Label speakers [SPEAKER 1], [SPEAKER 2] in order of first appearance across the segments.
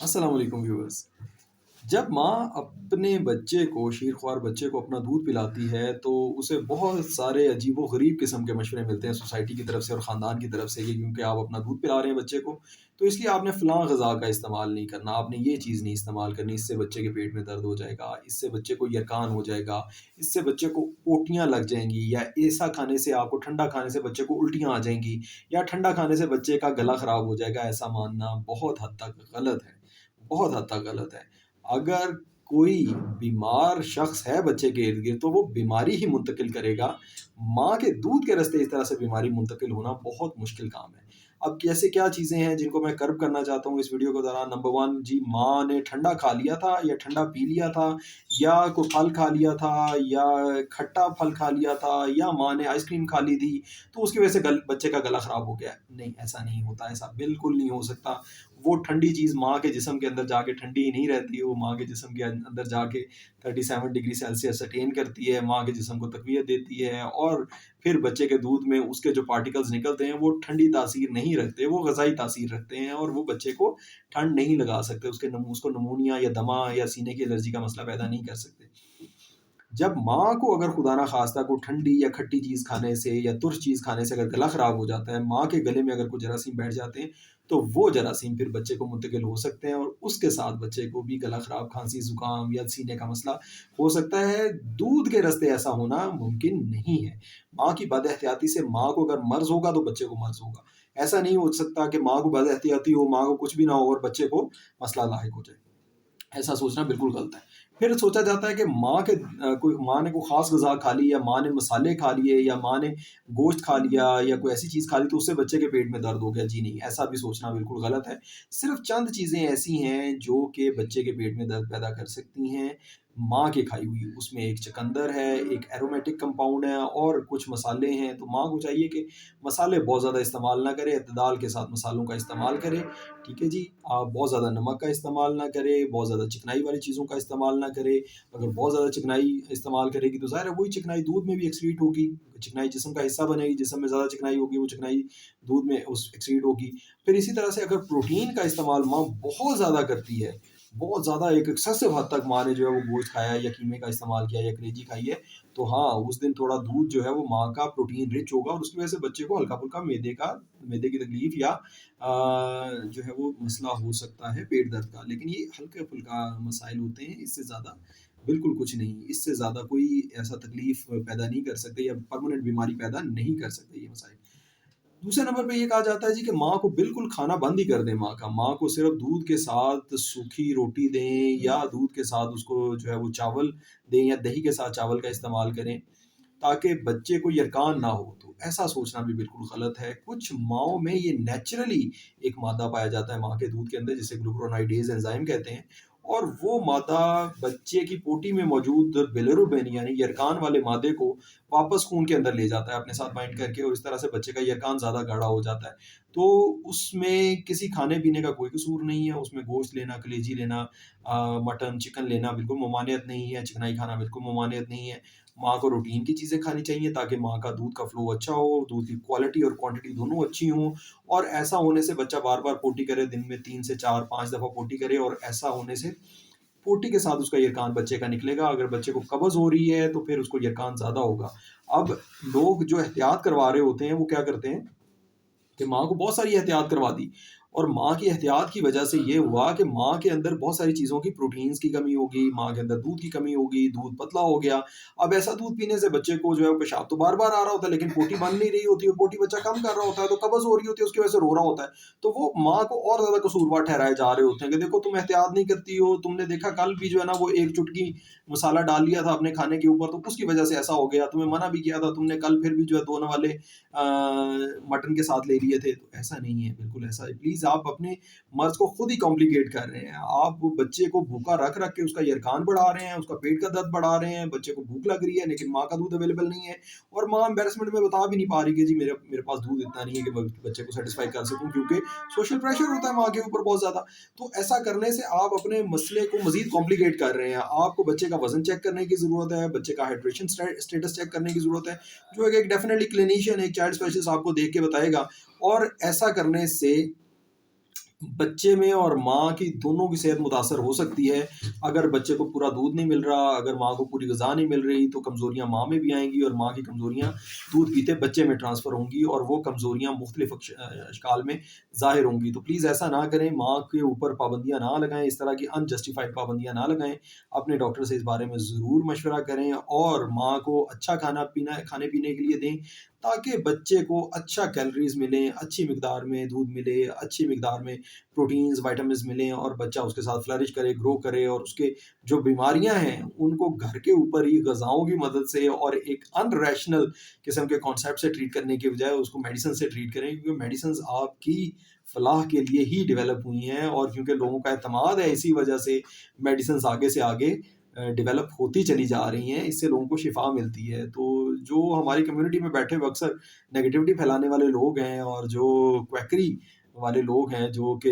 [SPEAKER 1] السلام علیکم ویورز۔ جب ماں اپنے بچے کو شیرخوار بچے کو اپنا دودھ پلاتی ہے تو اسے بہت سارے عجیب و غریب قسم کے مشورے ملتے ہیں سوسائٹی کی طرف سے اور خاندان کی طرف سے کہ کیونکہ آپ اپنا دودھ پلا رہے ہیں بچے کو تو اس لیے آپ نے فلاں غذا کا استعمال نہیں کرنا، آپ نے یہ چیز نہیں استعمال کرنی، اس سے بچے کے پیٹ میں درد ہو جائے گا، اس سے بچے کو یرقان ہو جائے گا، اس سے بچے کو پوٹیاں لگ جائیں گی، یا ایسا کھانے سے آپ کو ٹھنڈا کھانے سے بچے کو الٹیاں آ جائیں گی، یا ٹھنڈا کھانے سے بچے کا گلا خراب ہو جائے گا۔ ایسا ماننا بہت حد تک غلط ہے، بہت حد تک غلط ہے۔ اگر کوئی بیمار شخص ہے بچے کے ارد گرد تو وہ بیماری ہی منتقل کرے گا۔ ماں کے دودھ کے راستے اس طرح سے بیماری منتقل ہونا بہت مشکل کام ہے۔ اب کیسے کیا چیزیں ہیں جن کو میں کرب کرنا چاہتا ہوں اس ویڈیو کے دوران؟ نمبر ون جی، ماں نے ٹھنڈا کھا لیا تھا یا ٹھنڈا پی لیا تھا، یا کوئی پھل کھا لیا تھا، یا کھٹا پھل کھا لیا تھا، یا ماں نے آئس کریم کھا لی تھی تو اس کی وجہ سے بچے کا گلا خراب ہو گیا۔ نہیں، ایسا نہیں ہوتا، ایسا بالکل نہیں ہو سکتا۔ وہ ٹھنڈی چیز ماں کے جسم کے اندر جا کے ٹھنڈی ہی نہیں رہتی، وہ ماں کے جسم کے اندر جا کے 37 ڈگری سیلسیس اٹین کرتی ہے، ماں کے جسم کو تقویت دیتی ہے، اور پھر بچے کے دودھ میں اس کے جو پارٹیکلز نکلتے ہیں وہ ٹھنڈی تاثیر نہیں رکھتے، وہ غذائی تاثیر رکھتے ہیں، اور وہ بچے کو ٹھنڈ نہیں لگا سکتے، اس کو نمونیا یا دمہ یا سینے کی الرجی کا مسئلہ پیدا نہیں کر سکتے۔ جب ماں کو اگر خدا نہ خواستہ کوئی ٹھنڈی یا کھٹی چیز کھانے سے یا ترش چیز کھانے سے اگر گلا خراب ہو جاتا ہے، ماں کے گلے میں اگر کوئی جراثیم بیٹھ جاتے ہیں تو وہ جراثیم پھر بچے کو منتقل ہو سکتے ہیں، اور اس کے ساتھ بچے کو بھی گلا خراب، کھانسی، زکام یا سینے کا مسئلہ ہو سکتا ہے۔ دودھ کے راستے ایسا ہونا ممکن نہیں ہے۔ ماں کی بد احتیاطی سے ماں کو اگر مرض ہوگا تو بچے کو مرض ہوگا۔ ایسا نہیں ہو سکتا کہ ماں کو بد احتیاطی ہو، ماں کو کچھ بھی نہ ہو اور بچے کو مسئلہ لاحق ہو جائے۔ ایسا سوچنا بالکل غلط ہے۔ پھر سوچا جاتا ہے کہ ماں نے کوئی خاص غذا کھا لی، یا ماں نے مسالے کھا لیے، یا ماں نے گوشت کھا لیا، یا کوئی ایسی چیز کھا لی تو اس سے بچے کے پیٹ میں درد ہو گیا۔ جی نہیں، ایسا بھی سوچنا بالکل غلط ہے۔ صرف چند چیزیں ایسی ہیں جو کہ بچے کے پیٹ میں درد پیدا کر سکتی ہیں ماں کی کھائی ہوئی۔ اس میں ایک چقندر ہے، ایک ایرومیٹک کمپاؤنڈ ہے، اور کچھ مسالے ہیں۔ تو ماں کو چاہیے کہ مسالے بہت زیادہ استعمال نہ کرے، اعتدال کے ساتھ مسالوں کا استعمال کرے۔ ٹھیک ہے جی، آپ بہت زیادہ نمک کا استعمال نہ کرے، بہت زیادہ چکنائی والی چیزوں کا استعمال نہ کرے۔ اگر بہت زیادہ چکنائی استعمال کرے گی تو ظاہر ہے وہی چکنائی دودھ میں بھی ایکسکریٹ ہوگی، چکنائی جسم کا حصہ بنے گی، جسم میں زیادہ چکنائی ہوگی، وہ چکنائی دودھ میں ایکسکریٹ ہوگی۔ پھر اسی طرح سے اگر پروٹین کا استعمال ماں بہت زیادہ کرتی ہے، بہت زیادہ ایک ایکسیسو حد تک ماں نے جو ہے وہ گوشت کھایا یا قیمے کا استعمال کیا یا کلیجی کھائی ہے، تو ہاں اس دن تھوڑا دودھ جو ہے وہ ماں کا پروٹین رچ ہوگا، اور اس کی وجہ سے بچے کو ہلکا پھلکا میدے کی تکلیف یا جو ہے وہ مسئلہ ہو سکتا ہے پیٹ درد کا۔ لیکن یہ ہلکا پھلکا مسائل ہوتے ہیں، اس سے زیادہ بالکل کچھ نہیں، اس سے زیادہ کوئی ایسا تکلیف پیدا نہیں کر سکتے یا پرماننٹ بیماری پیدا نہیں کر سکتے یہ مسائل۔ دوسرے نمبر پہ یہ کہا جاتا ہے جی کہ ماں کو بالکل کھانا بند ہی کر دیں۔ ماں کو صرف دودھ کے ساتھ سوکھی روٹی دیں، یا دودھ کے ساتھ اس کو جو ہے وہ چاول دیں، یا دہی کے ساتھ چاول کا استعمال کریں تاکہ بچے کو یرقان نہ ہو۔ تو ایسا سوچنا بھی بالکل غلط ہے۔ کچھ ماؤں میں یہ نیچرلی ایک مادہ پایا جاتا ہے ماں کے دودھ کے اندر جسے گلوکرونائڈیز انزائم کہتے ہیں، اور وہ مادہ بچے کی پوٹی میں موجود بیلیروبین یعنی یرقان والے مادے کو واپس خون کے اندر لے جاتا ہے اپنے ساتھ بائنڈ کر کے، اور اس طرح سے بچے کا یرقان زیادہ گاڑھا ہو جاتا ہے۔ تو اس میں کسی کھانے پینے کا کوئی قصور نہیں ہے، اس میں گوشت لینا، کلیجی لینا، مٹن چکن لینا بالکل ممانعت نہیں ہے، چکنائی کھانا بالکل ممانعت نہیں ہے۔ ماں کو روٹین کی چیزیں کھانی چاہیے تاکہ ماں کا دودھ کا فلو اچھا ہو، دودھ کی کوالٹی اور کوانٹٹی دونوں اچھی ہوں، اور ایسا ہونے سے بچہ بار بار پوٹی کرے، دن میں 3 سے 4 5 دفعہ پوٹی کرے، اور ایسا ہونے سے پوٹی کے ساتھ اس کا یرقان بچے کا نکلے گا۔ اگر بچے کو قبض ہو رہی ہے تو پھر اس کو یرقان زیادہ ہوگا۔ اب لوگ جو احتیاط کروا رہے ہوتے ہیں وہ کیا کرتے ہیں کہ ماں کو بہت ساری احتیاط کروا دی، اور ماں کی احتیاط کی وجہ سے یہ ہوا کہ ماں کے اندر بہت ساری چیزوں کی پروٹینز کی کمی ہوگی، ماں کے اندر دودھ کی کمی ہوگی، دودھ پتلا ہو گیا۔ اب ایسا دودھ پینے سے بچے کو جو ہے پیشاب تو بار بار آ رہا ہوتا ہے لیکن پوٹی بن نہیں رہی ہوتی، اور پوٹی بچہ کم کر رہا ہوتا ہے تو قبض ہو رہی ہوتی ہے، اس کی وجہ سے رو رہا ہوتا ہے۔ تو وہ ماں کو اور زیادہ قصوروار ٹھہرائے جا رہے ہوتے ہیں کہ دیکھو تم احتیاط نہیں کرتی ہو، تم نے دیکھا کل بھی جو ہے نا وہ ایک چٹکی مسالہ ڈال لیا تھا اپنے کھانے کے اوپر تو اس کی وجہ سے ایسا ہو گیا، تمہیں منع بھی کیا تھا، تم نے کل پھر بھی جو ہے 2 نوالے مٹن کے ساتھ لے لیے تھے۔ تو ایسا نہیں ہے، بالکل ایسا ہے۔ پلیز آپ اپنے مرض کو خود ہی کمپلیکیٹ کر رہے ہیں، آپ بچے کو بھوکا رکھ رکھ کے اس کا یرقان بڑھا رہے ہیں، اس کا پیٹ کا درد بڑھا رہے ہیں، بچے کو بھوک لگ رہی ہے لیکن ماں کا دودھ اویلیبل نہیں ہے، اور ماں امبیرسمنٹ میں بتا بھی نہیں پا رہی کہ جی میرے پاس دودھ اتنا نہیں ہے کہ میں بچے کو سیٹسفائی کر سکوں، کیونکہ سوشل پریشر ہوتا ہے ماں کے اوپر بہت زیادہ۔ تو ایسا کرنے سے آپ اپنے مسئلے کو مزید کمپلیکیٹ کر رہے ہیں۔ آپ کو بچے کا وزن چیک کرنے کی ضرورت ہے، بچے کا ہائیڈریشن اسٹیٹس چیک کرنے کی ضرورت ہے، جو ایک ڈیفینیٹلی کلینیشین ایک چائلڈ اسپیشلسٹ آپ کو دیکھ کے بتائے گا۔ اور ایسا کرنے سے بچے میں اور ماں کی دونوں کی صحت متاثر ہو سکتی ہے۔ اگر بچے کو پورا دودھ نہیں مل رہا، اگر ماں کو پوری غذا نہیں مل رہی، تو کمزوریاں ماں میں بھی آئیں گی، اور ماں کی کمزوریاں دودھ پیتے بچے میں ٹرانسفر ہوں گی، اور وہ کمزوریاں مختلف اشکال میں ظاہر ہوں گی۔ تو پلیز ایسا نہ کریں، ماں کے اوپر پابندیاں نہ لگائیں، اس طرح کی انجسٹیفائڈ پابندیاں نہ لگائیں۔ اپنے ڈاکٹر سے اس بارے میں ضرور مشورہ کریں، اور ماں کو اچھا کھانے پینے کے لیے دیں، تاکہ بچے کو اچھا کیلریز ملیں، اچھی مقدار میں دودھ ملے، اچھی مقدار میں پروٹینز وائٹامنز ملیں، اور بچہ اس کے ساتھ فلرش کرے، گرو کرے، اور اس کے جو بیماریاں ہیں ان کو گھر کے اوپر ہی غذاؤں کی مدد سے اور ایک ان ریشنل قسم کے کانسیپٹ سے ٹریٹ کرنے کے بجائے اس کو میڈیسن سے ٹریٹ کریں، کیونکہ میڈیسنز آپ کی فلاح کے لیے ہی ڈیولپ ہوئی ہیں، اور کیونکہ لوگوں کا اعتماد ہے، اسی وجہ سے میڈیسنز آگے سے آگے ڈیولپ ہوتی چلی جا رہی ہیں، اس سے لوگوں کو شفا ملتی ہے۔ تو جو ہماری کمیونٹی میں بیٹھے ہوئے اکثر نگیٹیوٹی پھیلانے والے لوگ ہیں، اور جو کویکری والے لوگ ہیں، جو کہ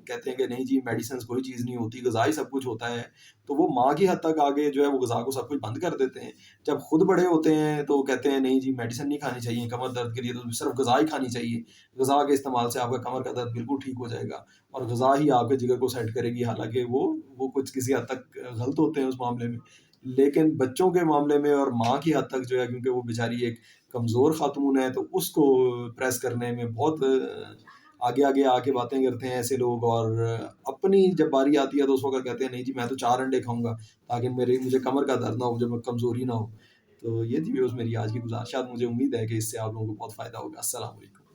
[SPEAKER 1] کہتے ہیں کہ نہیں جی میڈیسنز کوئی چیز نہیں ہوتی، غذا ہی سب کچھ ہوتا ہے، تو وہ ماں کی حد تک آگے جو ہے وہ غذا کو سب کچھ بند کر دیتے ہیں۔ جب خود بڑے ہوتے ہیں تو کہتے ہیں نہیں جی میڈیسن نہیں کھانی چاہیے کمر درد کے لیے، تو صرف غذا ہی کھانی چاہیے، غذا کے استعمال سے آپ کا کمر کا درد بالکل ٹھیک ہو جائے گا، اور غذا ہی آپ کے جگر کو سیٹ کرے گی، حالانکہ وہ کچھ کسی حد تک غلط ہوتے ہیں اس معاملے میں۔ لیکن بچوں کے معاملے میں اور ماں کی حد تک جو ہے، کیونکہ وہ بیچاری ایک کمزور خاتون ہے، تو اس کو پریس کرنے میں بہت آگے آگے آ کے باتیں کرتے ہیں ایسے لوگ، اور اپنی جب باری آتی ہے تو اس وقت کہتے ہیں نہیں جی میں تو 4 انڈے کھاؤں گا تاکہ مجھے کمر کا درد نہ ہو، مجھے کمزوری نہ ہو۔ تو یہ تھی ویوز میری آج کی گزارشات، مجھے امید ہے کہ اس سے آپ لوگوں کو بہت فائدہ ہوگا۔ السلام علیکم۔